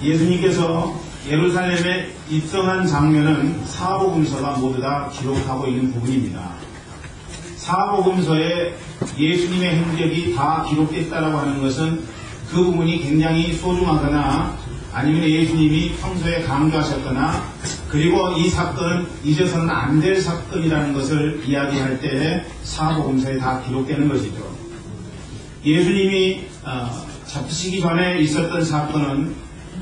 예수님께서 예루살렘에 입성한 장면은 사복음서가 모두 다 기록하고 있는 부분입니다. 사복음서에 예수님의 행적이 다 기록됐다라고 하는 것은 그 부분이 굉장히 소중하거나 아니면 예수님이 평소에 강조하셨거나 그리고 이 사건은 잊어서는 안 될 사건이라는 것을 이야기할 때 사복음서에 다 기록되는 것이죠. 예수님이 잡히시기 전에 있었던 사건은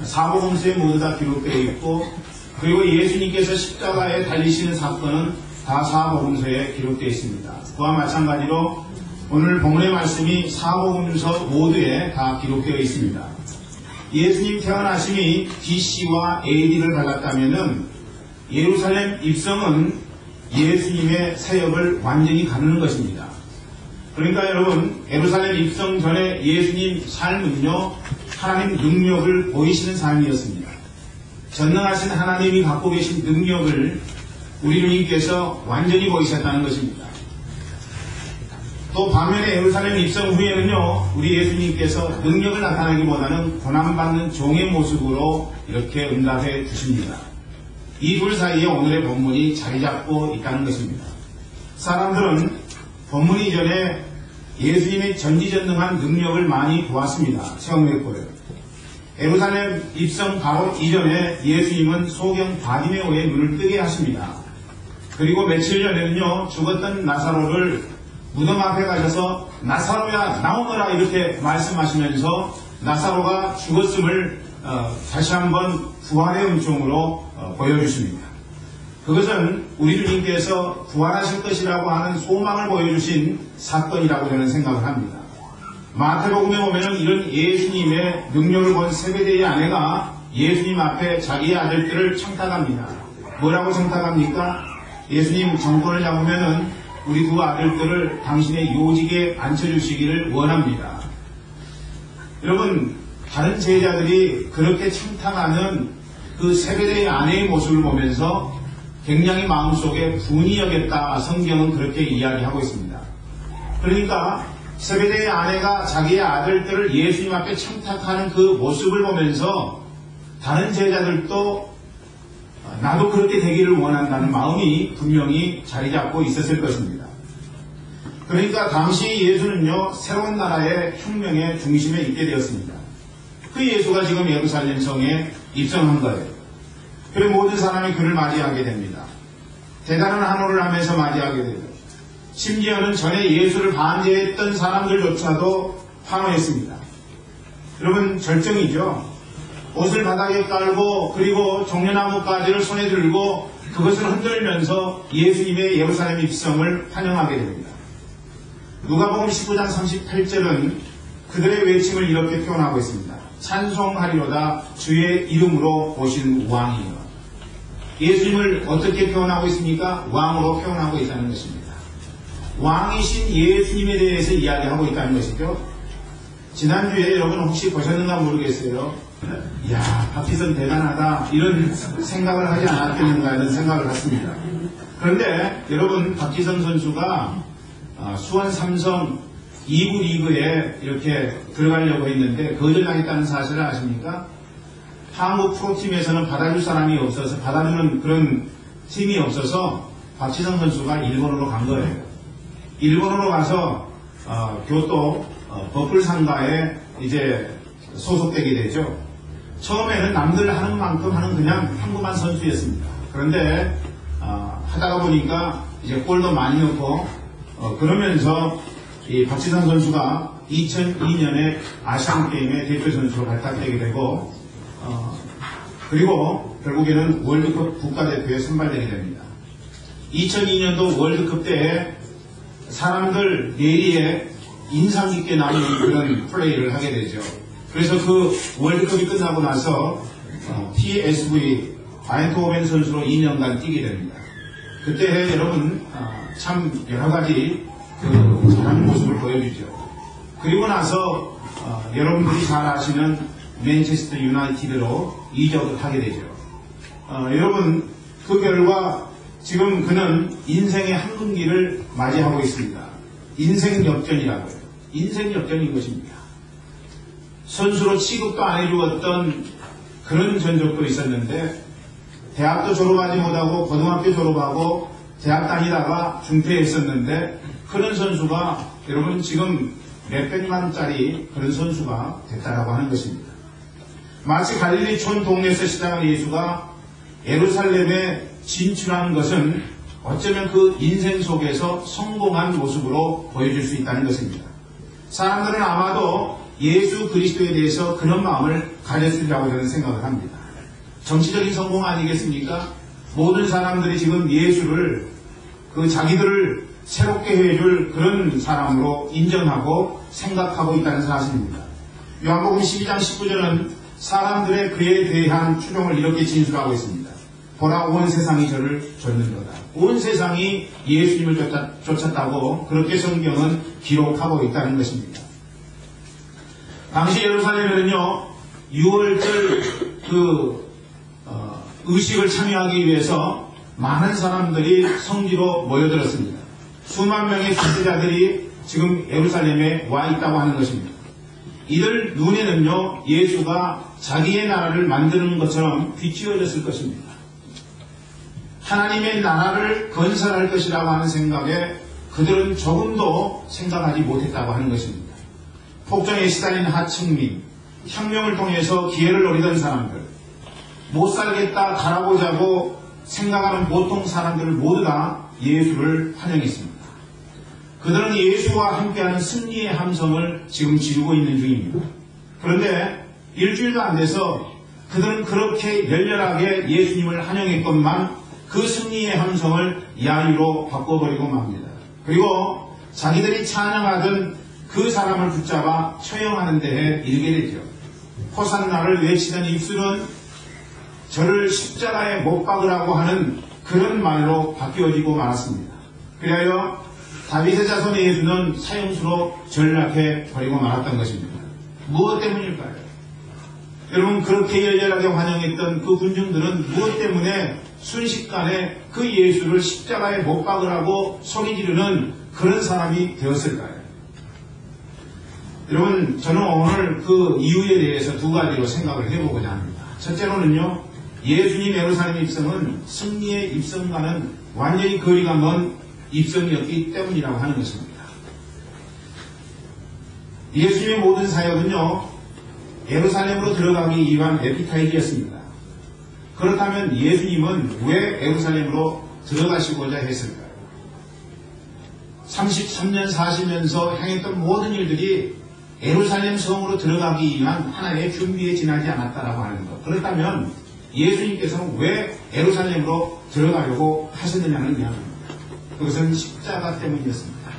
사복음서에 모두 다 기록되어 있고 그리고 예수님께서 십자가에 달리시는 사건은 다 사복음서에 기록되어 있습니다. 그와 마찬가지로 오늘 본문의 말씀이 사복음서 모두에 다 기록되어 있습니다. 예수님 태어나심이 BC와 AD를 달랐다면 예루살렘 입성은 예수님의 사역을 완전히 가누는 것입니다. 그러니까 여러분, 예루살렘 입성 전에 예수님 삶은요, 하나님 능력을 보이시는 삶이었습니다. 전능하신 하나님이 갖고 계신 능력을 우리 주님께서 완전히 보이셨다는 것입니다. 또 반면에 예루살렘 입성 후에는요, 우리 예수님께서 능력을 나타내기보다는 고난받는 종의 모습으로 이렇게 응답해 주십니다. 이 둘 사이에 오늘의 본문이 자리 잡고 있다는 것입니다. 사람들은 본문 이전에 예수님의 전지전능한 능력을 많이 보았습니다. 체험했고요. 예루살렘 입성 바로 이전에 예수님은 소경 바디메오의 눈을 뜨게 하십니다. 그리고 며칠 전에는요, 죽었던 나사로를 무덤 앞에 가셔서 나사로야 나오너라 이렇게 말씀하시면서 나사로가 죽었음을 다시 한번 부활의 은총으로 보여주십니다. 그것은 우리 주님께서 부활하실 것이라고 하는 소망을 보여주신 사건이라고 저는 생각을 합니다. 마태복음에 보면 이런 예수님의 능력을 본 세베대의 아내가 예수님 앞에 자기의 아들들을 청탁합니다. 뭐라고 청탁합니까? 예수님 정권을 잡으면은 우리 두 아들들을 당신의 요직에 앉혀주시기를 원합니다. 여러분, 다른 제자들이 그렇게 청탁하는 그 세베대의 아내의 모습을 보면서 굉장히 마음속에 분이 여겼다. 성경은 그렇게 이야기하고 있습니다. 그러니까 세베대의 아내가 자기의 아들들을 예수님 앞에 청탁하는 그 모습을 보면서 다른 제자들도 나도 그렇게 되기를 원한다는 마음이 분명히 자리 잡고 있었을 것입니다. 그러니까 당시 예수는요, 새로운 나라의 혁명의 중심에 있게 되었습니다. 그 예수가 지금 예루살렘 성에 입성한 거예요. 그리고 모든 사람이 그를 맞이하게 됩니다. 대단한 환호를 하면서 맞이하게 되죠. 심지어는 전에 예수를 반대했던 사람들조차도 환호했습니다. 여러분, 절정이죠. 옷을 바닥에 깔고 그리고 종려나무가지를 손에 들고 그것을 흔들면서 예수님의 예루살렘 입성을 환영하게 됩니다. 누가복음 19장 38절은 그들의 외침을 이렇게 표현하고 있습니다. 찬송하리로다 주의 이름으로 오신 왕이여. 예수님을 어떻게 표현하고 있습니까? 왕으로 표현하고 있다는 것입니다. 왕이신 예수님에 대해서 이야기하고 있다는 것이죠. 지난주에 여러분 혹시 보셨는가 모르겠어요. 이야, 박지성 대단하다 이런 생각을 하지 않았겠는가 이런 생각을 했습니다. 그런데 여러분, 박지성 선수가 수원 삼성 2부 리그에 이렇게 들어가려고 했는데 거절당했다는 사실을 아십니까? 한국 프로팀에서는 받아줄 사람이 없어서 받아주는 그런 팀이 없어서 박지성 선수가 일본으로 간 거예요. 일본으로 가서 교토 버플 상가에 이제 소속되게 되죠. 처음에는 남들 하는 만큼 하는 그냥 평범한 선수였습니다. 그런데 하다가 보니까 이제 골도 많이 넣고 그러면서 이 박지성 선수가 2002년에 아시안게임의 대표 선수로 발탁되게 되고 그리고 결국에는 월드컵 국가대표에 선발되게 됩니다. 2002년도 월드컵 때에 사람들 뇌리에 인상 깊게 남는 그런 플레이를 하게 되죠. 그래서 그 월드컵이 끝나고 나서 PSV 아인트호벤 선수로 2년간 뛰게 됩니다. 그때 여러분 참 여러가지 그 잘하는 모습을 보여주죠. 그리고 나서 여러분들이 잘 아시는 맨체스터 유나이티드로 이적을 하게 되죠. 여러분, 그 결과 지금 그는 인생의 한분기를 맞이하고 있습니다. 인생 역전이라고요. 인생 역전인 것입니다. 선수로 취급도 안 해주었던 그런 전적도 있었는데 대학도 졸업하지 못하고 고등학교 졸업하고 대학 다니다가 중퇴했었는데 그런 선수가 여러분 지금 몇백만짜리 그런 선수가 됐다라고 하는 것입니다. 마치 갈릴리촌 동네에서 시작한 예수가 예루살렘에 진출한 것은 어쩌면 그 인생 속에서 성공한 모습으로 보여줄 수 있다는 것입니다. 사람들은 아마도 예수 그리스도에 대해서 그런 마음을 가졌으리라고 저는 생각을 합니다. 정치적인 성공 아니겠습니까? 모든 사람들이 지금 예수를 자기들을 새롭게 해줄 그런 사람으로 인정하고 생각하고 있다는 사실입니다. 요한복음 12장 19절은 사람들의 그에 대한 추종을 이렇게 진술하고 있습니다. 보라 온 세상이 저를 쫓는도다. 온 세상이 예수님을 쫓았다고 그렇게 성경은 기록하고 있다는 것입니다. 당시 예루살렘에는요 6월절 의식을 참여하기 위해서 많은 사람들이 성지로 모여들었습니다. 수만 명의 지도자들이 지금 예루살렘에 와 있다고 하는 것입니다. 이들 눈에는요 예수가 자기의 나라를 만드는 것처럼 비추어졌을 것입니다. 하나님의 나라를 건설할 것이라고 하는 생각에 그들은 조금도 생각하지 못했다고 하는 것입니다. 폭정에 시달린 하층민, 혁명을 통해서 기회를 노리던 사람들, 못 살겠다 가라고자고 생각하는 보통 사람들을 모두 다 예수를 환영했습니다. 그들은 예수와 함께하는 승리의 함성을 지금 지르고 있는 중입니다. 그런데 일주일도 안 돼서 그들은 그렇게 열렬하게 예수님을 환영했건만 그 승리의 함성을 야유로 바꿔버리고 맙니다. 그리고 자기들이 찬양하던 그 사람을 붙잡아 처형하는 데에 이르게 되죠. 호산나를 외치던 입술은 저를 십자가에 못 박으라고 하는 그런 말로 바뀌어지고 말았습니다. 그리하여 다윗의 자손 예수는 사형수로 전락해 버리고 말았던 것입니다. 무엇 때문일까요? 여러분 그렇게 열렬하게 환영했던 그 군중들은 무엇 때문에 순식간에 그 예수를 십자가에 못 박으라고 소리 지르는 그런 사람이 되었을까요? 여러분 저는 오늘 그 이유에 대해서 두 가지로 생각을 해보고자 합니다. 첫째로는요 예수님 예루살렘 입성은 승리의 입성과는 완전히 거리가 먼 입성이었기 때문이라고 하는 것입니다. 예수님의 모든 사역은요 예루살렘으로 들어가기 위한 에피타이즈였습니다. 그렇다면 예수님은 왜 예루살렘으로 들어가시고자 했을까요? 33년 사시면서 행했던 모든 일들이 예루살렘 성으로 들어가기 위한 하나의 준비에 지나지 않았다라고 하는 것. 그렇다면 예수님께서는 왜 예루살렘으로 들어가려고 하셨느냐는 이야기입니다. 그것은 십자가 때문이었습니다.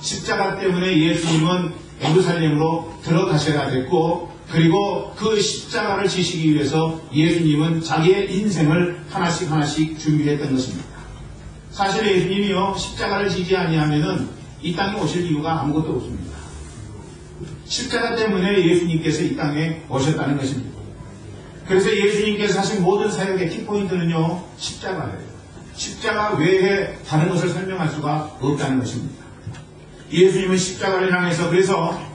십자가 때문에 예수님은 예루살렘으로 들어가셔야 됐고 그리고 그 십자가를 지시기 위해서 예수님은 자기의 인생을 하나씩 준비했던 것입니다. 사실 예수님이요 십자가를 지지 아니하면은 이 땅에 오실 이유가 아무것도 없습니다. 십자가 때문에 예수님께서 이 땅에 오셨다는 것입니다. 그래서 예수님께서 하신 모든 사역의 키포인트는요 십자가예요. 십자가 외에 다른 것을 설명할 수가 없다는 것입니다. 예수님은 십자가를 향해서 그래서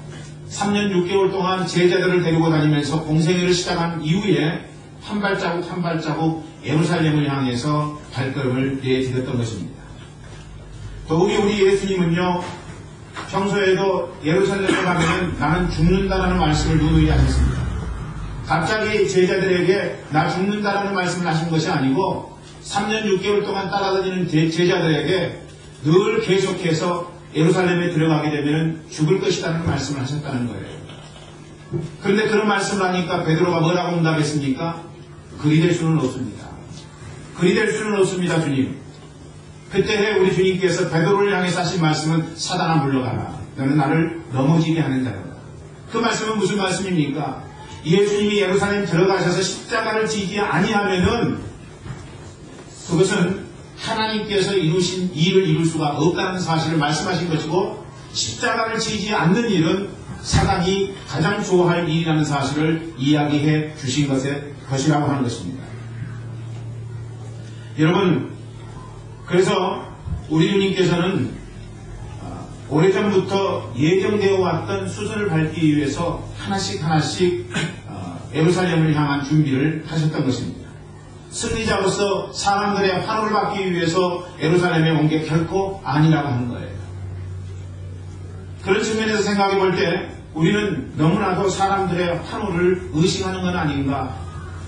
3년 6개월 동안 제자들을 데리고 다니면서 공생애를 시작한 이후에 한 발자국 한 발자국 예루살렘을 향해서 발걸음을 내디뎠던 것입니다. 더욱이 우리 예수님은요 평소에도 예루살렘에 가면 나는 죽는다라는 말씀을 누누이 하셨습니다. 갑자기 제자들에게 나 죽는다라는 말씀을 하신 것이 아니고 3년 6개월 동안 따라다니는 제자들에게 늘 계속해서 예루살렘에 들어가게 되면 죽을 것이라는 말씀을 하셨다는 거예요. 그런데 그런 말씀을 하니까 베드로가 뭐라고 응답했습니까? 그리 될 수는 없습니다. 그리 될 수는 없습니다, 주님. 그때 우리 주님께서 베드로를 향해서 하신 말씀은 사단아 물러가라. 너는 나를 넘어지게 하는 자로다. 그 말씀은 무슨 말씀입니까? 예수님이 예루살렘 들어가셔서 십자가를 지지 아니하면은 그것은 하나님께서 이루신 일을 이룰 수가 없다는 사실을 말씀하신 것이고 십자가를 지지 않는 일은 사단이 가장 좋아할 일이라는 사실을 이야기해 주신 것이라고 하는 것입니다. 여러분 그래서 우리 주님께서는 오래전부터 예정되어 왔던 수순을 밟기 위해서 하나씩 예루살렘을 향한 준비를 하셨던 것입니다. 승리자로서 사람들의 환호를 받기 위해서 예루살렘에 온 게 결코 아니라고 하는 거예요. 그런 측면에서 생각해 볼 때 우리는 너무나도 사람들의 환호를 의식하는 건 아닌가,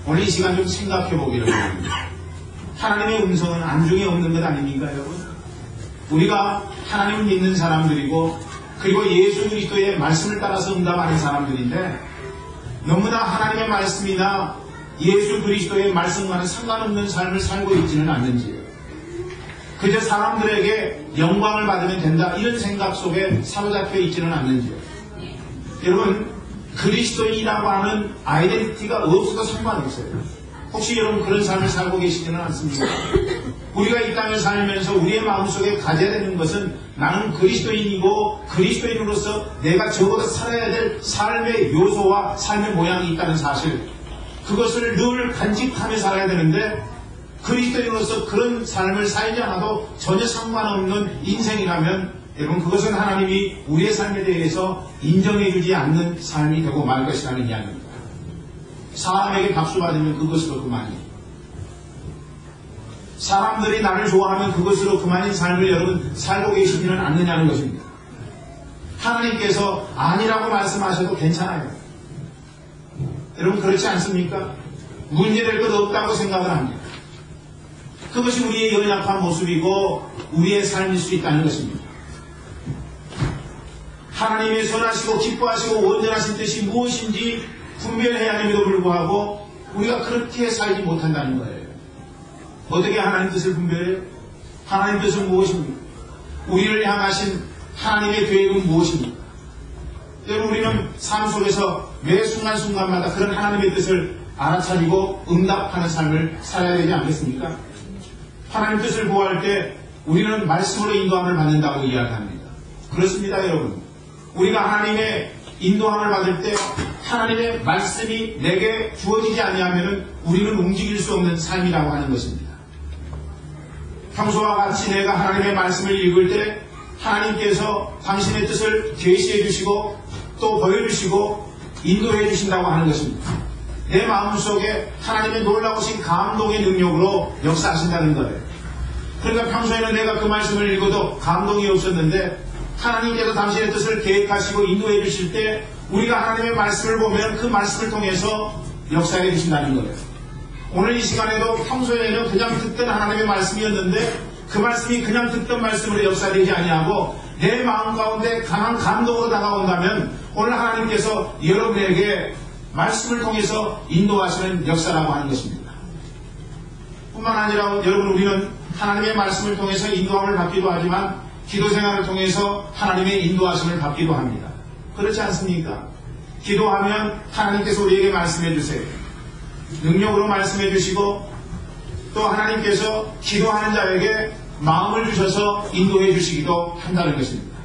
오늘 이 시간 좀 생각해 보기를 바랍니다. 하나님의 음성은 안중에 없는 것 아닙니까, 여러분? 우리가 하나님을 믿는 사람들이고 그리고 예수 그리스도의 말씀을 따라서 응답하는 사람들인데 너무나 하나님의 말씀이나 예수 그리스도의 말씀과는 상관없는 삶을 살고 있지는 않는지요. 그저 사람들에게 영광을 받으면 된다 이런 생각 속에 사로잡혀 있지는 않는지요. 여러분, 그리스도인이라고 하는 아이덴티티가 없어도 상관없어요. 혹시 여러분 그런 삶을 살고 계시지는 않습니까? 우리가 이 땅을 살면서 우리의 마음속에 가져야 되는 것은 나는 그리스도인이고 그리스도인으로서 내가 적어도 살아야 될 삶의 요소와 삶의 모양이 있다는 사실, 그것을 늘 간직하며 살아야 되는데 그리스도인으로서 그런 삶을 살지 않아도 전혀 상관없는 인생이라면 여러분 그것은 하나님이 우리의 삶에 대해서 인정해주지 않는 삶이 되고 말 것이라는 이야기입니다. 사람에게 박수 받으면 그것으로 그만이에요. 사람들이 나를 좋아하면 그것으로 그만인 삶을 여러분 살고 계시지는 않느냐는 것입니다. 하나님께서 아니라고 말씀하셔도 괜찮아요. 여러분 그렇지 않습니까? 문제될 것 없다고 생각을 합니다. 그것이 우리의 연약한 모습이고 우리의 삶일 수 있다는 것입니다. 하나님의 선하시고 기뻐하시고 온전하신 뜻이 무엇인지 분별해야 함에도 불구하고 우리가 그렇게 살지 못한다는 거예요. 어떻게 하나님 뜻을 분별해요? 하나님 뜻은 무엇입니까? 우리를 향하신 하나님의 계획은 무엇입니까? 여러분 우리는 삶 속에서 매 순간순간마다 그런 하나님의 뜻을 알아차리고 응답하는 삶을 살아야 되지 않겠습니까? 하나님 뜻을 구할 때 우리는 말씀으로 인도함을 받는다고 이야기합니다. 그렇습니다, 여러분. 우리가 하나님의 인도함을 받을 때 하나님의 말씀이 내게 주어지지 아니하면 우리는 움직일 수 없는 삶이라고 하는 것입니다. 평소와 같이 내가 하나님의 말씀을 읽을 때 하나님께서 당신의 뜻을 계시해 주시고 또 보여주시고 인도해 주신다고 하는 것입니다. 내 마음속에 하나님의 놀라우신 감동의 능력으로 역사하신다는 거예요. 그러니까 평소에는 내가 그 말씀을 읽어도 감동이 없었는데 하나님께서 당신의 뜻을 계획하시고 인도해 주실 때 우리가 하나님의 말씀을 보면 그 말씀을 통해서 역사해 주신다는 거예요. 오늘 이 시간에도 평소에는 그냥 듣던 하나님의 말씀이었는데 그 말씀이 그냥 듣던 말씀으로 역사되지 아니하고 내 마음 가운데 강한 감동으로 다가온다면 오늘 하나님께서 여러분에게 말씀을 통해서 인도하시는 역사라고 하는 것입니다. 뿐만 아니라 여러분 우리는 하나님의 말씀을 통해서 인도함을 받기도 하지만 기도 생활을 통해서 하나님의 인도하심을 받기도 합니다. 그렇지 않습니까? 기도하면 하나님께서 우리에게 말씀해 주세요. 능력으로 말씀해 주시고 또 하나님께서 기도하는 자에게 마음을 주셔서 인도해 주시기도 한다는 것입니다.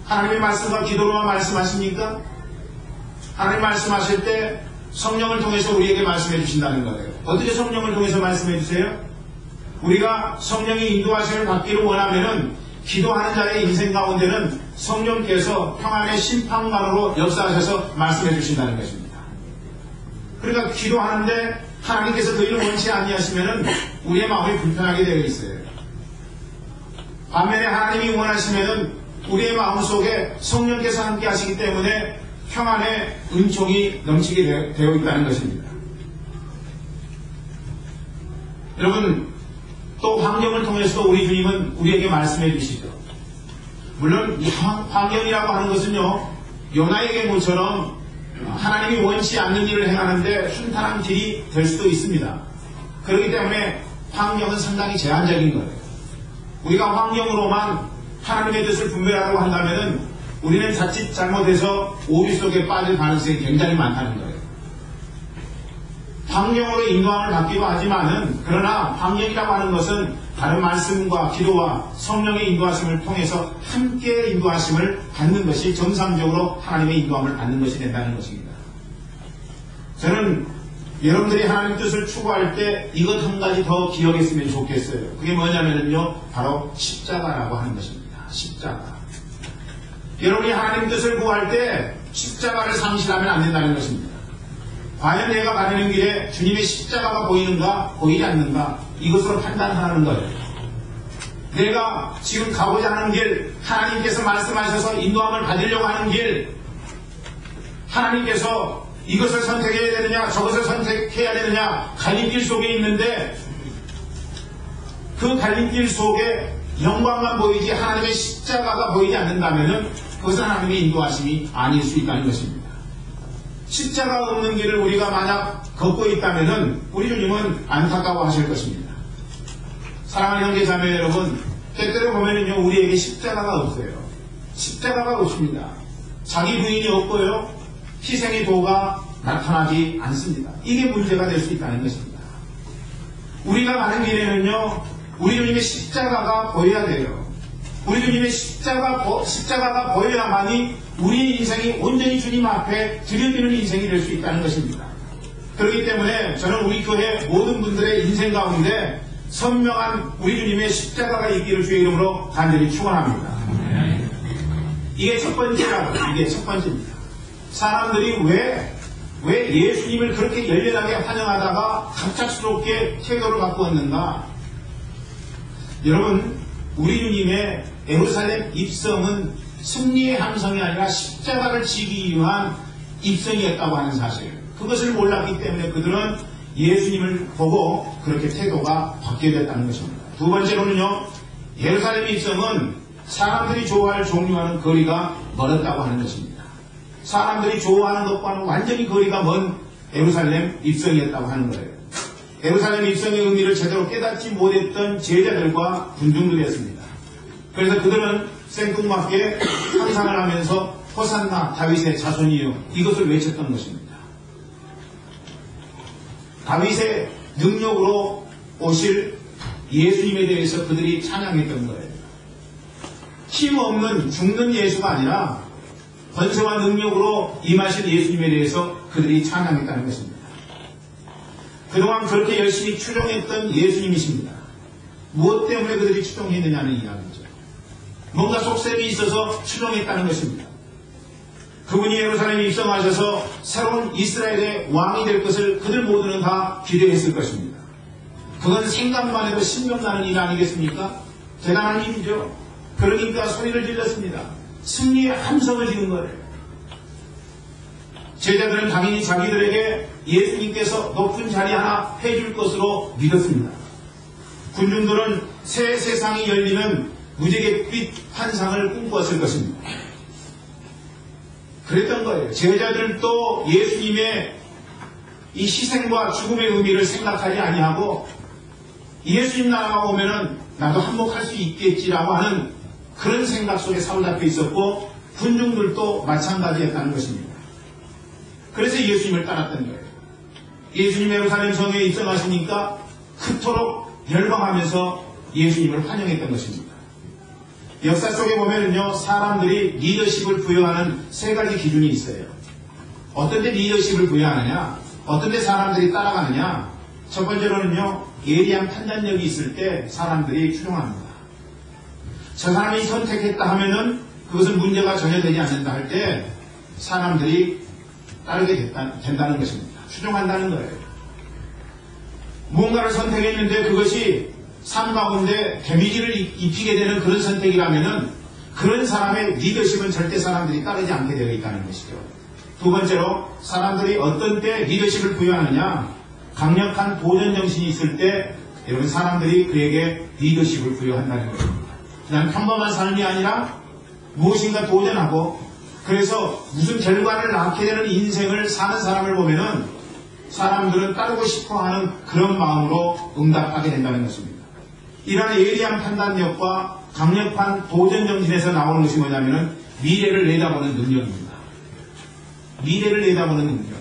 하나님의 말씀과 기도로만 말씀하십니까? 하나님 말씀하실 때 성령을 통해서 우리에게 말씀해 주신다는 거예요. 어떻게 성령을 통해서 말씀해 주세요? 우리가 성령의 인도하심을 받기를 원하면은 기도하는 자의 인생 가운데는 성령께서 평안의 심판관으로 역사하셔서 말씀해 주신다는 것입니다. 그러니까 기도하는데 하나님께서 그 일을 원치 아니하시면은 우리의 마음이 불편하게 되어 있어요. 반면에 하나님이 원하시면은 우리의 마음속에 성령께서 함께 하시기 때문에 평안의 은총이 넘치게 되어 있다는 것입니다. 여러분 또 환경을 통해서도 우리 주님은 우리에게 말씀해 주시죠. 물론 이 환경이라고 하는 것은요 요나의 계모처럼 하나님이 원치 않는 일을 행하는데 순탄한 길이 될 수도 있습니다. 그렇기 때문에 환경은 상당히 제한적인 거예요. 우리가 환경으로만 하나님의 뜻을 분별하려고 한다면 우리는 자칫 잘못해서 오류 속에 빠질 가능성이 굉장히 많다는 거예요. 환경으로 인도함을 받기도 하지만은 그러나 환경이라고 하는 것은 다른 말씀과 기도와 성령의 인도하심을 통해서 함께 인도하심을 받는 것이 정상적으로 하나님의 인도함을 받는 것이 된다는 것입니다. 저는 여러분들이 하나님 뜻을 추구할 때 이것 한 가지 더 기억했으면 좋겠어요. 그게 뭐냐면요 바로 십자가라고 하는 것입니다. 십자가. 여러분이 하나님 뜻을 구할 때 십자가를 상실하면 안 된다는 것입니다. 과연 내가 가는 길에 주님의 십자가가 보이는가 보이지 않는가 이것으로 판단하는 거예요. 내가 지금 가고자 하는 길, 하나님께서 말씀하셔서 인도함을 받으려고 하는 길, 하나님께서 이것을 선택해야 되느냐 저것을 선택해야 되느냐 갈림길 속에 있는데 그 갈림길 속에 영광만 보이지 하나님의 십자가가 보이지 않는다면 그것은 하나님의 인도하심이 아닐 수 있다는 것입니다. 십자가 없는 길을 우리가 만약 걷고 있다면 우리 주님은 안타까워하실 것입니다. 사랑하는 형제 자매 여러분, 때때로 보면은요 우리에게 십자가가 없어요. 십자가가 없습니다. 자기 부인이 없고요 희생의 도가 나타나지 않습니다. 이게 문제가 될 수 있다는 것입니다. 우리가 가는 길에는요 우리 주님의 십자가가 보여야 돼요. 우리 주님의 십자가가 보여야만이 우리의 인생이 온전히 주님 앞에 드려지는 인생이 될 수 있다는 것입니다. 그렇기 때문에 저는 우리 교회 모든 분들의 인생 가운데 선명한 우리 주님의 십자가가 있기를 주의 이름으로 간절히 축원합니다. 이게 첫 번째라고, 이게 첫 번째입니다. 사람들이 왜 예수님을 그렇게 열렬하게 환영하다가 갑작스럽게 태도를 바꾸었는가? 여러분, 우리 주님의 예루살렘 입성은 승리의 함성이 아니라 십자가를 지기 위한 입성이었다고 하는 사실. 그것을 몰랐기 때문에 그들은 예수님을 보고 그렇게 태도가 바뀌게 됐다는 것입니다. 두 번째로는요, 예루살렘 입성은 사람들이 좋아할 종류와는 거리가 멀었다고 하는 것입니다. 사람들이 좋아하는 것과는 완전히 거리가 먼 예루살렘 입성이었다고 하는 거예요. 예루살렘 입성의 의미를 제대로 깨닫지 못했던 제자들과 군중들이었습니다. 그래서 그들은 생뚱맞게 상상을 하면서 호산나 다윗의 자손이요 이것을 외쳤던 것입니다. 다윗의 능력으로 오실 예수님에 대해서 그들이 찬양했던 거예요. 힘없는 죽는 예수가 아니라 권세와 능력으로 임하신 예수님에 대해서 그들이 찬양했다는 것입니다. 그동안 그렇게 열심히 추종했던 예수님이십니다. 무엇 때문에 그들이 추종했느냐는 이야기죠. 뭔가 속셈이 있어서 추종했다는 것입니다. 그분이 예루살렘에 입성하셔서 새로운 이스라엘의 왕이 될 것을 그들 모두는 다 기대했을 것입니다. 그건 생각만 해도 신명나는 일 아니겠습니까? 대단한 일이죠. 그러니까 소리를 질렀습니다. 승리의 함성을 지른 거예요. 제자들은 당연히 자기들에게 예수님께서 높은 자리 하나 해줄 것으로 믿었습니다. 군중들은 새 세상이 열리는 무지갯빛 환상을 꿈꾸었을 것입니다. 그랬던 거예요. 제자들도 예수님의 이 희생과 죽음의 의미를 생각하지 아니하고 예수님 나라가 오면은 나도 한몫할 수 있겠지라고 하는 그런 생각 속에 사로잡혀 있었고 군중들도 마찬가지였다는 것입니다. 그래서 예수님을 따랐던 거예요. 예수님 예루살렘 성에 입성하시니까 그토록 열광하면서 예수님을 환영했던 것입니다. 역사 속에 보면은요, 사람들이 리더십을 부여하는 세 가지 기준이 있어요. 어떤 데 리더십을 부여하느냐, 어떤 데 사람들이 따라가느냐. 첫 번째로는요, 예리한 판단력이 있을 때 사람들이 추종합니다. 저 사람이 선택했다 하면은 그것은 문제가 전혀 되지 않는다 할 때 사람들이 따르게 된다는 것입니다. 추종한다는 거예요. 무언가를 선택했는데 그것이 삶 가운데 데미지를 입히게 되는 그런 선택이라면은 그런 사람의 리더십은 절대 사람들이 따르지 않게 되어 있다는 것이죠. 두 번째로 사람들이 어떤 때 리더십을 부여하느냐, 강력한 도전 정신이 있을 때 여러분 사람들이 그에게 리더십을 부여한다는 것입니다. 그냥 평범한 삶이 아니라 무엇인가 도전하고 그래서 무슨 결과를 낳게 되는 인생을 사는 사람을 보면은 사람들은 따르고 싶어하는 그런 마음으로 응답하게 된다는 것입니다. 이러한 예리한 판단력과 강력한 도전 정신에서 나오는 것이 뭐냐면은 미래를 내다보는 능력입니다. 미래를 내다보는 능력.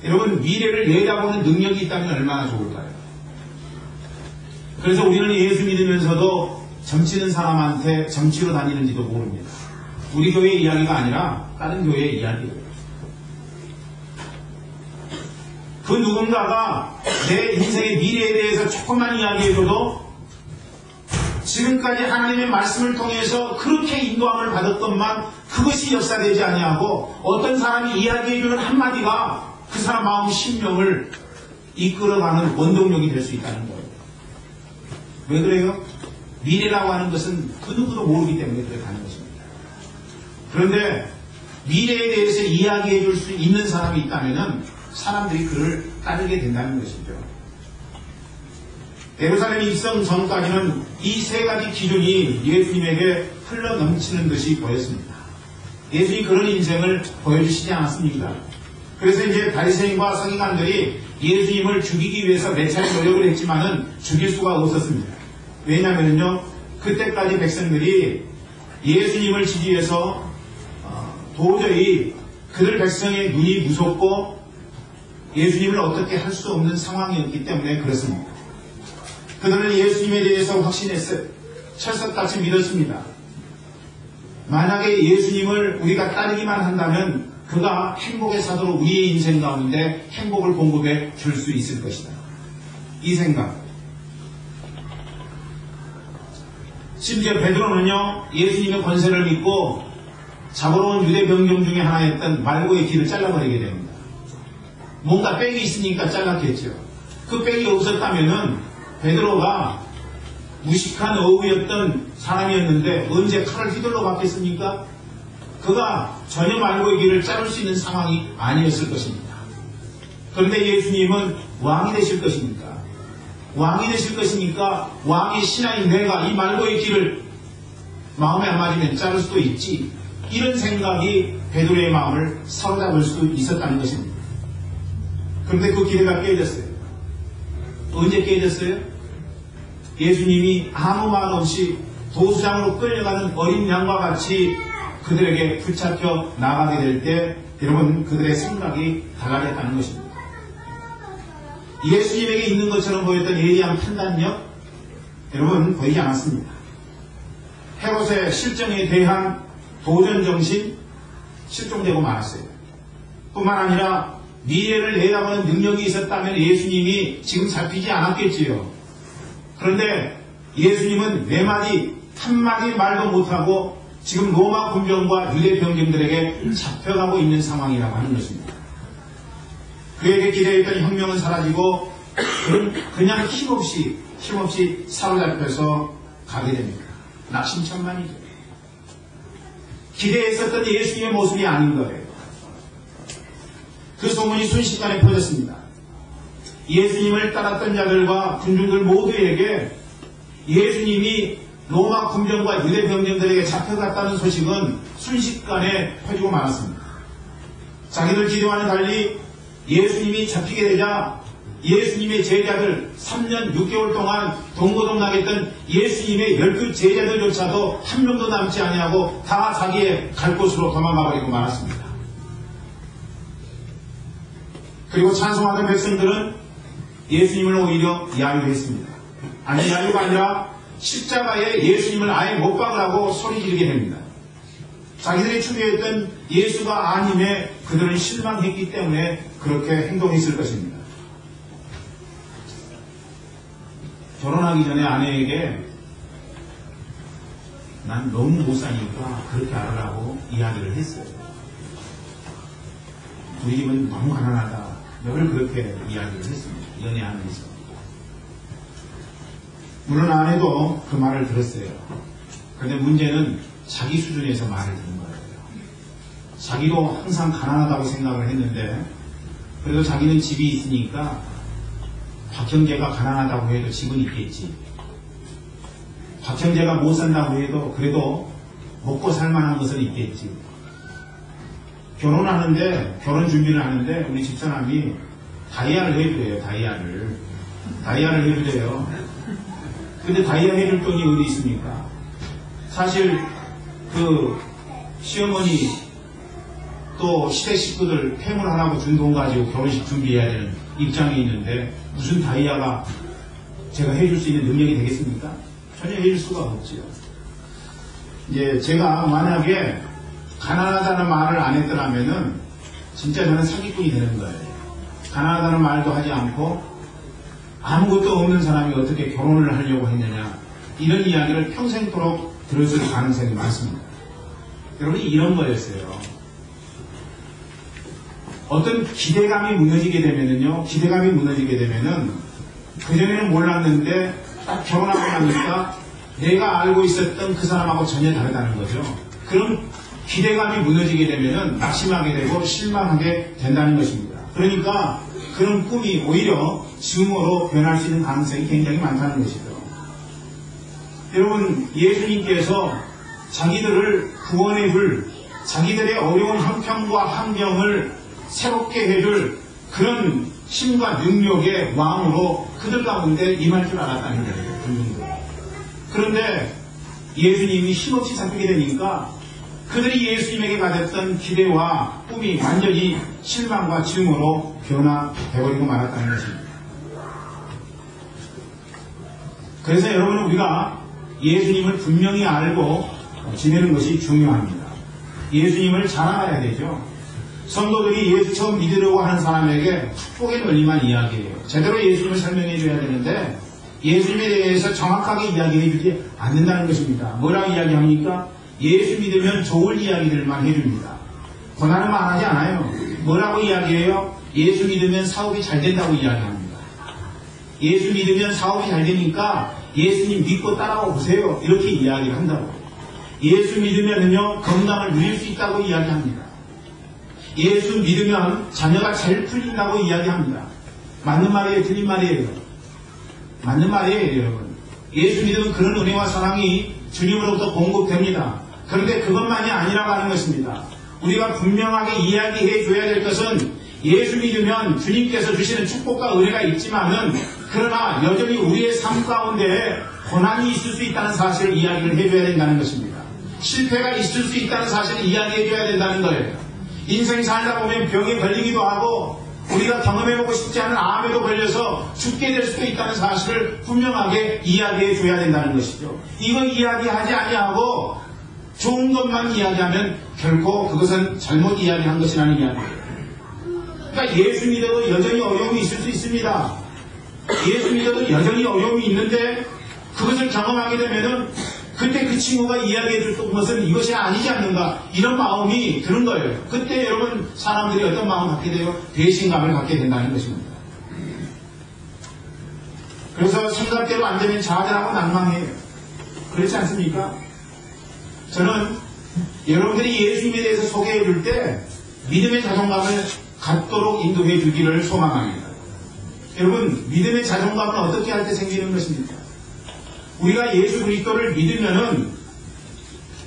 여러분 미래를 내다보는 능력이 있다면 얼마나 좋을까요? 그래서 우리는 예수 믿으면서도 점치는 사람한테 점치러 다니는지도 모릅니다. 우리 교회의 이야기가 아니라 다른 교회의 이야기예요. 그 누군가가 내 인생의 미래에 대해서 조금만 이야기해줘도 지금까지 하나님의 말씀을 통해서 그렇게 인도함을 받았건만 그것이 역사되지 아니하고 어떤 사람이 이야기해주는 한마디가 그 사람 마음 심령을 이끌어가는 원동력이 될 수 있다는 거예요. 왜 그래요? 미래라고 하는 것은 그 누구도 모르기 때문에 그렇게 하는 것입니다. 그런데 미래에 대해서 이야기해 줄 수 있는 사람이 있다면 사람들이 그를 따르게 된다는 것이죠. 예루살렘 입성 전까지는 이 세 가지 기준이 예수님에게 흘러 넘치는 듯이 보였습니다. 예수님이 그런 인생을 보여주시지 않았습니까? 그래서 이제 바리새인과 서기관들이 예수님을 죽이기 위해서 몇 차례 노력을 했지만은 죽일 수가 없었습니다. 왜냐하면요, 그때까지 백성들이 예수님을 지지해서 도저히 그들 백성의 눈이 무섭고 예수님을 어떻게 할 수 없는 상황이었기 때문에 그렇습니다. 그들은 예수님에 대해서 확신했어요. 철석같이 믿었습니다. 만약에 예수님을 우리가 따르기만 한다면 그가 행복의 사도로 우리의 인생 가운데 행복을 공급해 줄 수 있을 것이다. 이 생각. 심지어 베드로는요, 예수님의 권세를 믿고 자고로운 유대 병정 중에 하나였던 말고의 귀를 잘라버리게 됩니다. 뭔가 빽이 있으니까 잘랐겠죠. 그 빽이 없었다면은 베드로가 무식한 어부였던 사람이었는데 언제 칼을 휘둘러 갔겠습니까? 그가 전혀 말고의 귀를 자를 수 있는 상황이 아니었을 것입니다. 그런데 예수님은 왕이 되실 것입니까? 왕이 되실 것이니까 왕의 신하인 내가 이 말고의 귀를 마음에 안 맞으면 자를 수도 있지. 이런 생각이 베드로의 마음을 사로잡을 수 있었다는 것입니다. 그런데 그 기대가 깨졌어요. 언제 깨졌어요? 예수님이 아무 말 없이 도수장으로 끌려가는 어린 양과 같이 그들에게 붙잡혀 나가게 될 때 여러분 그들의 생각이 달라졌다는 것입니다. 예수님에게 있는 것처럼 보였던 예리한 판단력 여러분 보이지 않았습니다. 헤롯의 실정에 대한 도전정신 실종되고 말았어요. 뿐만 아니라 미래를 내다보는 능력이 있었다면 예수님이 지금 잡히지 않았겠지요. 그런데 예수님은 네 마디 한마디 말도 못하고 지금 로마 군병과 유대 병정들에게 잡혀가고 있는 상황이라고 하는 것입니다. 그에게 기대했던 혁명은 사라지고 그냥 힘없이 사로잡혀서 가게 됩니다. 낙심천만이죠. 기대했었던 예수님의 모습이 아닌 거예요. 그 소문이 순식간에 퍼졌습니다. 예수님을 따랐던 자들과 군중들 모두에게 예수님이 로마 군병과 유대 병정들에게 잡혀갔다는 소식은 순식간에 퍼지고 말았습니다. 자기들 기대와는 달리 예수님이 잡히게 되자 예수님의 제자들 3년 6개월 동안 동고동락했던 예수님의 12 제자들조차도 한 명도 남지 아니하고 다 자기의 갈 곳으로 도망가버리고 말았습니다. 그리고 찬송하던 백성들은 예수님을 오히려 야유했습니다. 아니 야유가 아니라 십자가에 예수님을 아예 못 박으라고 소리 지르게 됩니다. 자기들이 추구했던 예수가 아님에 그들은 실망했기 때문에 그렇게 행동했을 것입니다. 결혼하기 전에 아내에게 난 너무 못 사니까 그렇게 하라고 이야기를 했어요. 우리 집은 너무 가난하다. 늘 그렇게 이야기를 했습니다. 연애하면서. 물론 아내도 그 말을 들었어요. 그런데 문제는 자기 수준에서 말을 듣는 거예요. 자기도 항상 가난하다고 생각을 했는데 그래도 자기는 집이 있으니까 박형제가 가난하다고 해도 집은 있겠지. 박형제가 못 산다고 해도 그래도 먹고 살만한 것은 있겠지. 결혼 준비를 하는데 우리 집사람이 다이아를 해주래요. 다이아를 해주래요. 근데 다이아 해줄 돈이 어디 있습니까? 사실 그 시어머니 또 시댁 식구들 폐물하라고 준 돈 가지고 결혼식 준비해야 되는 입장이 있는데 무슨 다이아가 제가 해줄 수 있는 능력이 되겠습니까? 전혀 해줄 수가 없지요. 이제 제가 만약에 가난하다는 말을 안 했더라면은 진짜 저는 사기꾼이 되는 거예요. 가난하다는 말도 하지 않고 아무것도 없는 사람이 어떻게 결혼을 하려고 했느냐 이런 이야기를 평생토록 들었을 가능성이 많습니다. 여러분이 이런 거였어요. 어떤 기대감이 무너지게 되면은요, 그전에는 몰랐는데 딱 결혼하고 나니까 내가 알고 있었던 그 사람하고 전혀 다르다는 거죠. 그런 기대감이 무너지게 되면은 낙심하게 되고 실망하게 된다는 것입니다. 그러니까 그런 꿈이 오히려 증오로 변할 수 있는 가능성이 굉장히 많다는 것이죠. 여러분, 예수님께서 자기들을 구원해줄, 자기들의 어려운 형편과 환경을 새롭게 해줄 그런 힘과 능력의 왕으로 그들 가운데 임할 줄 알았다는 거예요. 그런데 예수님이 힘없이 잡히게 되니까 그들이 예수님에게 가졌던 기대와 꿈이 완전히 실망과 증오로 변화되어버리고 말았다는 것입니다. 그래서 여러분, 우리가 예수님을 분명히 알고 지내는 것이 중요합니다. 예수님을 잘 알아야 되죠. 성도들이 예수 처음 믿으려고 하는 사람에게 축복의 논리만 이야기해요. 제대로 예수님을 설명해 줘야 되는데 예수님에 대해서 정확하게 이야기해 주지 않는다는 것입니다. 뭐라고 이야기합니까? 예수 믿으면 좋을 이야기들만 해줍니다. 고난은 말하지 않아요. 뭐라고 이야기해요? 예수 믿으면 사업이 잘 된다고 이야기합니다. 예수 믿으면 사업이 잘 되니까 예수님 믿고 따라와 보세요. 이렇게 이야기를 한다고. 예수 믿으면요 건강을 누릴 수 있다고 이야기합니다. 예수 믿으면 자녀가 잘 풀린다고 이야기합니다. 맞는 말이에요? 틀린 말이에요? 맞는 말이에요, 여러분. 예수 믿으면 그런 은혜와 사랑이 주님으로부터 공급됩니다. 그런데 그것만이 아니라고 하는 것입니다. 우리가 분명하게 이야기해 줘야 될 것은 예수 믿으면 주님께서 주시는 축복과 은혜가 있지만은 그러나 여전히 우리의 삶 가운데 고난이 있을 수 있다는 사실을 이야기를 해줘야 된다는 것입니다. 실패가 있을 수 있다는 사실을 이야기해 줘야 된다는 거예요. 인생 살다 보면 병에 걸리기도 하고 우리가 경험해보고 싶지 않은 암에도 걸려서 죽게 될 수도 있다는 사실을 분명하게 이야기해 줘야 된다는 것이죠. 이거 이야기하지 아니하고 좋은 것만 이야기하면 결코 그것은 잘못 이야기한 것이라는 이야기예요. 그러니까 예수 믿어도 여전히 어려움이 있을 수 있습니다. 예수 믿어도 여전히 어려움이 있는데 그것을 경험하게 되면은 그때 그 친구가 이야기해 줄 것은 이것이 아니지 않는가 이런 마음이 드는 거예요. 그때 여러분 사람들이 어떤 마음을 갖게 돼요? 배신감을 갖게 된다는 것입니다. 그래서 생각대로 안 되면 좌절하고 낭망해요. 그렇지 않습니까? 저는 여러분들이 예수님에 대해서 소개해 줄 때 믿음의 자존감을 갖도록 인도해 주기를 소망합니다. 여러분, 믿음의 자존감은 어떻게 할 때 생기는 것입니까? 우리가 예수 그리스도를 믿으면은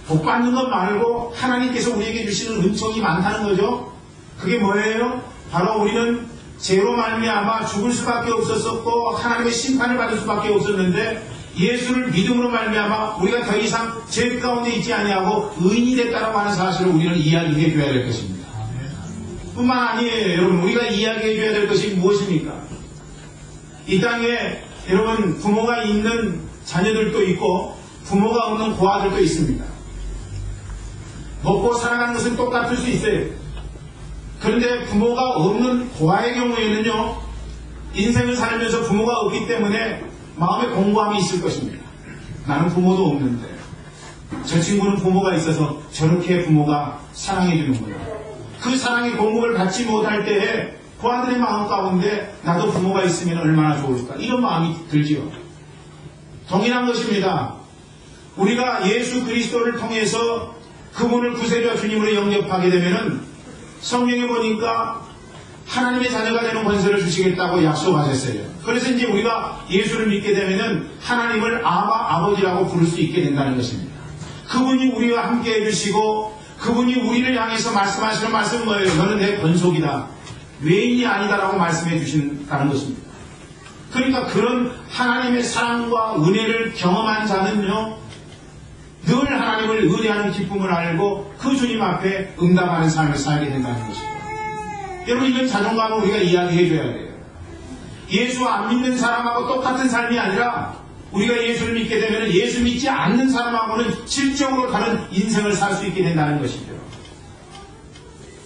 복 받는 것 말고 하나님께서 우리에게 주시는 은총이 많다는 거죠. 그게 뭐예요? 바로 우리는 죄로 말미암아 죽을 수밖에 없었었고 하나님의 심판을 받을 수밖에 없었는데 예수를 믿음으로 말미암아 우리가 더 이상 죄 가운데 있지 아니하고 의인이 됐다라고 하는 사실을 우리는 이야기해 줘야 될 것입니다. 뿐만 아니에요. 여러분, 우리가 이야기해 줘야 될 것이 무엇입니까? 이 땅에 여러분 부모가 있는 자녀들도 있고 부모가 없는 고아들도 있습니다. 먹고 살아가는 것은 똑같을 수 있어요. 그런데 부모가 없는 고아의 경우에는요, 인생을 살면서 부모가 없기 때문에 마음에 공고함이 있을 것입니다. 나는 부모도 없는데 저 친구는 부모가 있어서 저렇게 부모가 사랑해 주는구나. 그 사랑의 공급을 받지 못할 때에 고아들의 마음 가운데 나도 부모가 있으면 얼마나 좋을까 이런 마음이 들지요. 동일한 것입니다. 우리가 예수 그리스도를 통해서 그분을 구세주와 주님으로 영접하게 되면은 성경에 보니까 하나님의 자녀가 되는 권세를 주시겠다고 약속하셨어요. 그래서 이제 우리가 예수를 믿게 되면은 하나님을 아버지라고 부를 수 있게 된다는 것입니다. 그분이 우리와 함께 해주시고 그분이 우리를 향해서 말씀하시는 말씀은 뭐예요? 너는 내 권속이다. 외인이 아니다라고 말씀해 주신다는 것입니다. 그러니까 그런 하나님의 사랑과 은혜를 경험한 자는요, 늘 하나님을 의뢰하는 기쁨을 알고 그 주님 앞에 응답하는 삶을 살게 된다는 것입니다. 여러분, 이런 자존감을 우리가 이야기해 줘야 돼요. 예수 안 믿는 사람하고 똑같은 삶이 아니라 우리가 예수를 믿게 되면 예수 믿지 않는 사람하고는 질적으로 다른 인생을 살 수 있게 된다는 것이죠.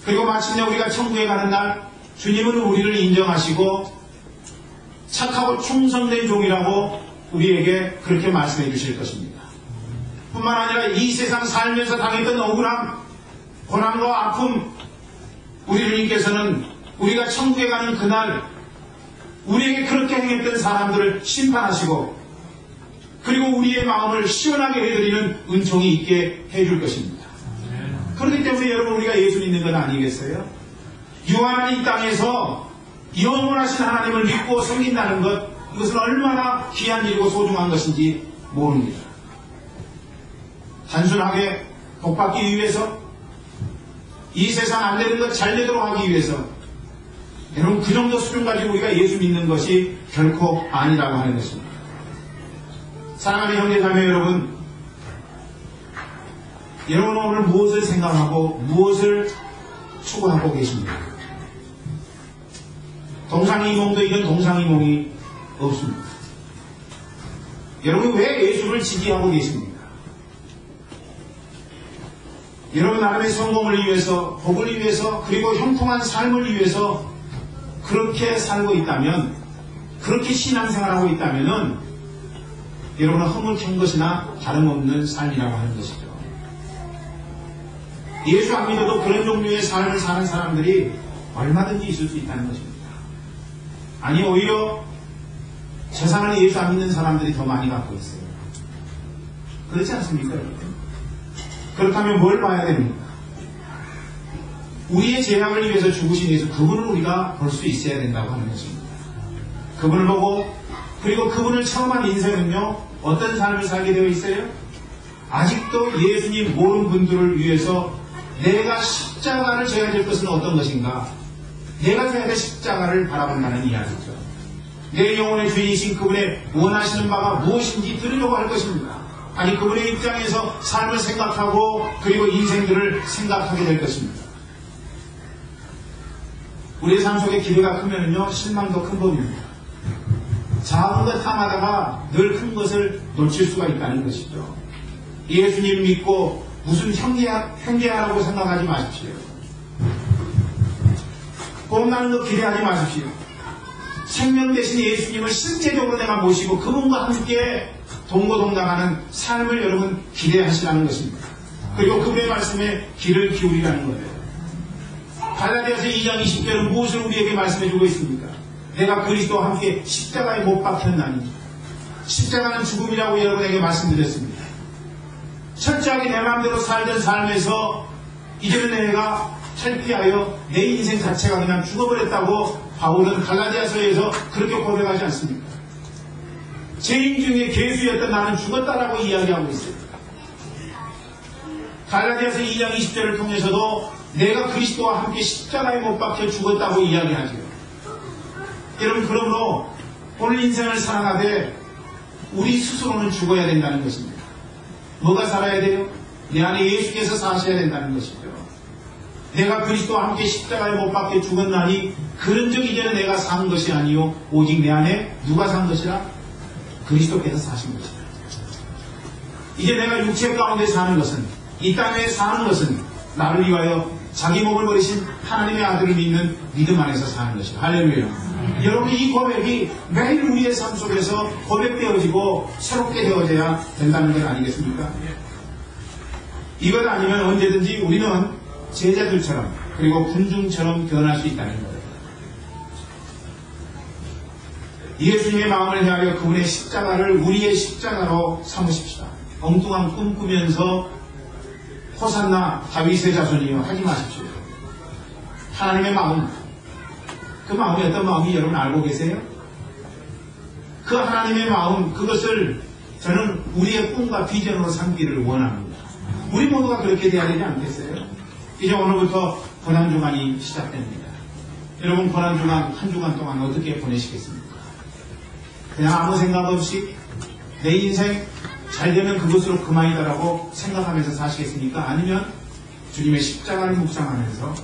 그리고 마침내 우리가 천국에 가는 날 주님은 우리를 인정하시고 착하고 충성된 종이라고 우리에게 그렇게 말씀해 주실 것입니다. 뿐만 아니라 이 세상 살면서 당했던 억울함, 고난과 아픔, 우리 주님께서는 우리가 천국에 가는 그날 우리에게 그렇게 행했던 사람들을 심판하시고 그리고 우리의 마음을 시원하게 해드리는 은총이 있게 해줄 것입니다. 그렇기 때문에 여러분 우리가 예수 믿는 건 아니겠어요? 유한한 이 땅에서 영원하신 하나님을 믿고 섬긴다는 것, 이것은 얼마나 귀한 일이고 소중한 것인지 모릅니다. 단순하게 복받기 위해서, 이 세상 안 되는 것 잘 되도록 하기 위해서, 여러분 그 정도 수준 가지고 우리가 예수 믿는 것이 결코 아니라고 하는 것입니다. 사랑하는 형제자매 여러분, 여러분은 오늘 무엇을 생각하고 무엇을 추구하고 계십니까? 동상이몽도 이런 동상이몽이 없습니다. 여러분 왜 예수를 지지하고 계십니까? 여러분 나름의 성공을 위해서, 복을 위해서, 그리고 형통한 삶을 위해서 그렇게 살고 있다면, 그렇게 신앙생활하고 있다면은 여러분은 허물찬 것이나 다름없는 삶이라고 하는 것이죠. 예수 안 믿어도 그런 종류의 삶을 사는 사람들이 얼마든지 있을 수 있다는 것입니다. 아니 오히려 재산을 예수 안 믿는 사람들이 더 많이 갖고 있어요. 그렇지 않습니까? 그렇다면 뭘 봐야 됩니까? 우리의 죄악을 위해서 죽으신 예수, 그분을 우리가 볼 수 있어야 된다고 하는 것입니다. 그분을 보고, 그리고 그분을 처음 한 인생은요, 어떤 삶을 살게 되어 있어요? 아직도 예수님 모르는 분들을 위해서 내가 십자가를 져야 될 것은 어떤 것인가? 내가 져야 될 십자가를 바라본다는 이야기죠. 내 영혼의 주인이신 그분의 원하시는 바가 무엇인지 들으려고 할 것입니다. 아니 그분의 입장에서 삶을 생각하고 그리고 인생들을 생각하게 될 것입니다. 우리의 삶 속에 기대가 크면요 실망도 큰 법입니다. 작은 것 탐하다가 늘 큰 것을 놓칠 수가 있다는 것이죠. 예수님 믿고 무슨 형제하라고 생각하지 마십시오. 뽐나는 거 기대하지 마십시오. 생명 대신 예수님을 실제적으로 내가 모시고 그분과 함께 동고동락하는 삶을 여러분 기대하시라는 것입니다. 그리고 그분의 말씀에 귀를 기울이라는 거예요. 갈라디아서 2장 20절은 무엇을 우리에게 말씀해주고 있습니까? 내가 그리스도와 함께 십자가에 못 박혔나니. 십자가는 죽음이라고 여러분에게 말씀드렸습니다. 철저하게 내 마음대로 살던 삶에서 이제는 내가 탈피하여 내 인생 자체가 그냥 죽어버렸다고 바울은 갈라디아서에서 그렇게 고백하지 않습니까? 죄인 중에 괴수였던 나는 죽었다라고 이야기하고 있어요. 갈라디아서 2장 20절을 통해서도 내가 그리스도와 함께 십자가에 못 박혀 죽었다고 이야기하죠. 여러분 그러므로 오늘 인생을 살아가되 우리 스스로는 죽어야 된다는 것입니다. 뭐가 살아야 돼요? 내 안에 예수께서 사셔야 된다는 것이죠. 내가 그리스도와 함께 십자가에 못 박혀 죽었나니 그런즉 이제는 내가 산 것이 아니요 오직 내 안에 누가 산 것이라? 그리스도께서 사신 것이다. 이제 내가 육체 가운데 사는 것은, 이 땅에 사는 것은 나를 위하여 자기 몸을 버리신 하나님의 아들을 믿는 믿음 안에서 사는 것이다. 할렐루야. 여러분 이 고백이 매일 우리의 삶 속에서 고백되어지고 새롭게 되어져야 된다는 것 아니겠습니까? 이것 아니면 언제든지 우리는 제자들처럼 그리고 군중처럼 변할 수 있다는 거예요. 예수님의 마음을 향하여 그분의 십자가를 우리의 십자가로 삼으십시다. 엉뚱한 꿈 꾸면서 호산나 다윗의 자손이여 하지 마십시오. 하나님의 마음, 그 마음이 어떤 마음이 여러분 알고 계세요? 그 하나님의 마음, 그것을 저는 우리의 꿈과 비전으로 삼기를 원합니다. 우리 모두가 그렇게 돼야 되지 않겠어요? 이제 오늘부터 고난주간이 시작됩니다. 여러분 고난주간 한 주간 동안 어떻게 보내시겠습니까? 그냥 아무 생각 없이 내 인생 잘 되면 그것으로 그만이다라고 생각하면서 사시겠습니까? 아니면 주님의 십자가를 묵상하면서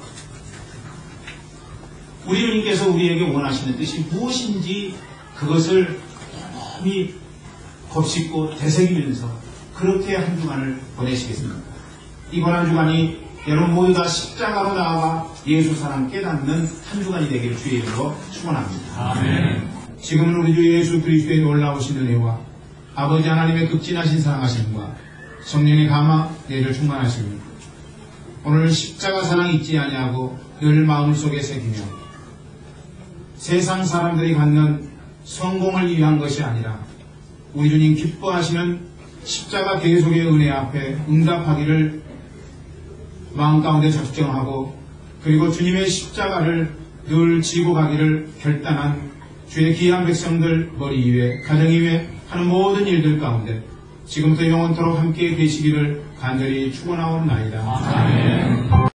우리 주님께서 우리에게 원하시는 뜻이 무엇인지 그것을 꼼꼼히 곱씹고 되새기면서 그렇게 한 주간을 보내시겠습니까? 이번 한 주간이 여러분 모두 다 십자가로 나아가 예수 사랑 깨닫는 한 주간이 되기를 주의 이름으로 축원합니다. 아멘. 지금은 우리 주 예수 그리스도의 놀라우신 은혜와 아버지 하나님의 극진하신 사랑하심과 성령의 감화 내를 충만하십니다. 오늘 십자가 사랑 잊지 아니하고 늘 마음속에 새기며 세상 사람들이 갖는 성공을 위한 것이 아니라 우리 주님 기뻐하시는 십자가 대속의 은혜 앞에 응답하기를 마음 가운데 작정하고 그리고 주님의 십자가를 늘 지고 가기를 결단한 주의 귀한 백성들 머리 위에 가정 위에 하는 모든 일들 가운데 지금부터 영원토록 함께 계시기를 간절히 축원하옵나이다. 아멘.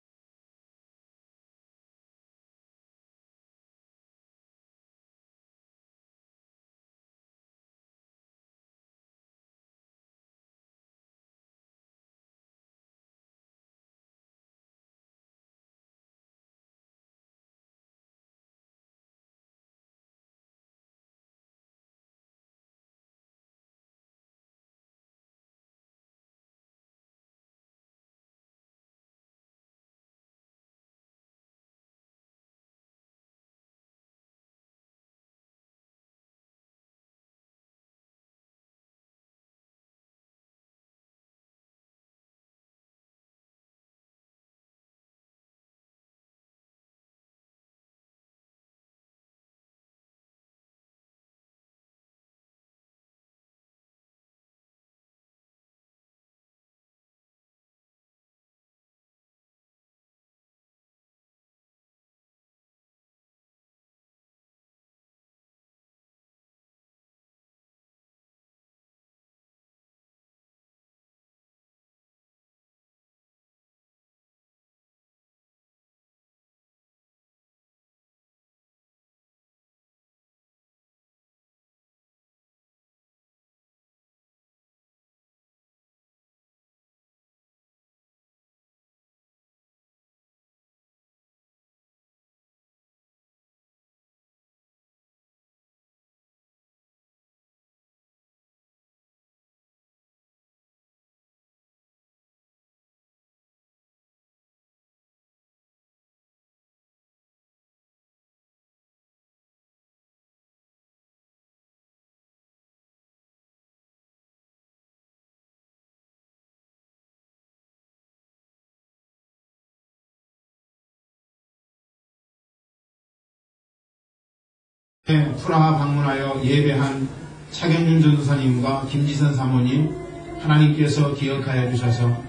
프라하 방문하여 예배한 차경준 전도사님과 김지선 사모님 하나님께서 기억하여 주셔서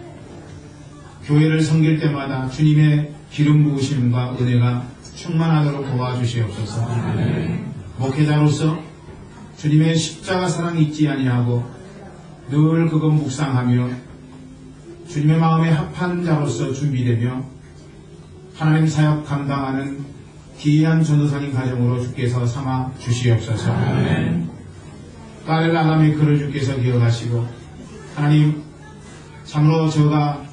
교회를 섬길 때마다 주님의 기름 부으심과 은혜가 충만하도록 도와주시옵소서. 목회자로서 주님의 십자가 사랑 잊지 아니하고 늘 그것 묵상하며 주님의 마음에 합한 자로서 준비되며 하나님 사역 감당하는 귀한 전도사님 가정으로 주께서 삼아 주시옵소서. 딸을 아가미 그를 주께서 기억하시고 하나님 참으로 저가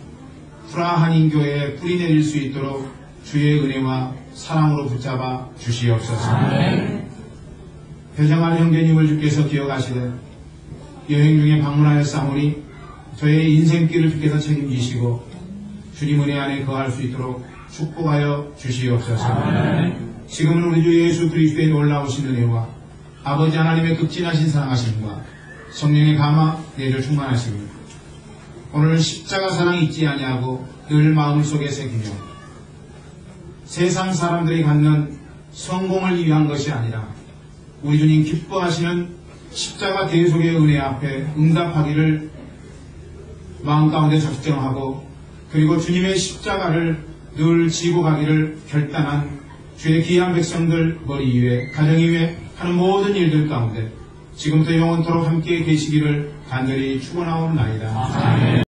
프라하 한인교회에 뿌리 내릴 수 있도록 주의 은혜와 사랑으로 붙잡아 주시옵소서. 배정할 형제님을 주께서 기억하시되 여행 중에 방문하였사오니 저의 인생길을 주께서 책임지시고 주님 은혜 안에 거할 수 있도록 축복하여 주시옵소서. 지금은 우리 주 예수 그리스도의 놀라우신 은혜와 아버지 하나님의 극진하신 사랑하심과 성령의 감화 내를 충만하시며 오늘 십자가 사랑 잊지 아니하고 늘 마음속에 새기며 세상 사람들이 갖는 성공을 위한 것이 아니라 우리 주님 기뻐하시는 십자가 대속의 은혜 앞에 응답하기를 마음 가운데 작정하고 그리고 주님의 십자가를 늘 지고 가기를 결단한 주의 귀한 백성들 머리 위에 가정 위에 하는 모든 일들 가운데 지금부터 영원토록 함께 계시기를 간절히 축원하옵나이다. 아멘.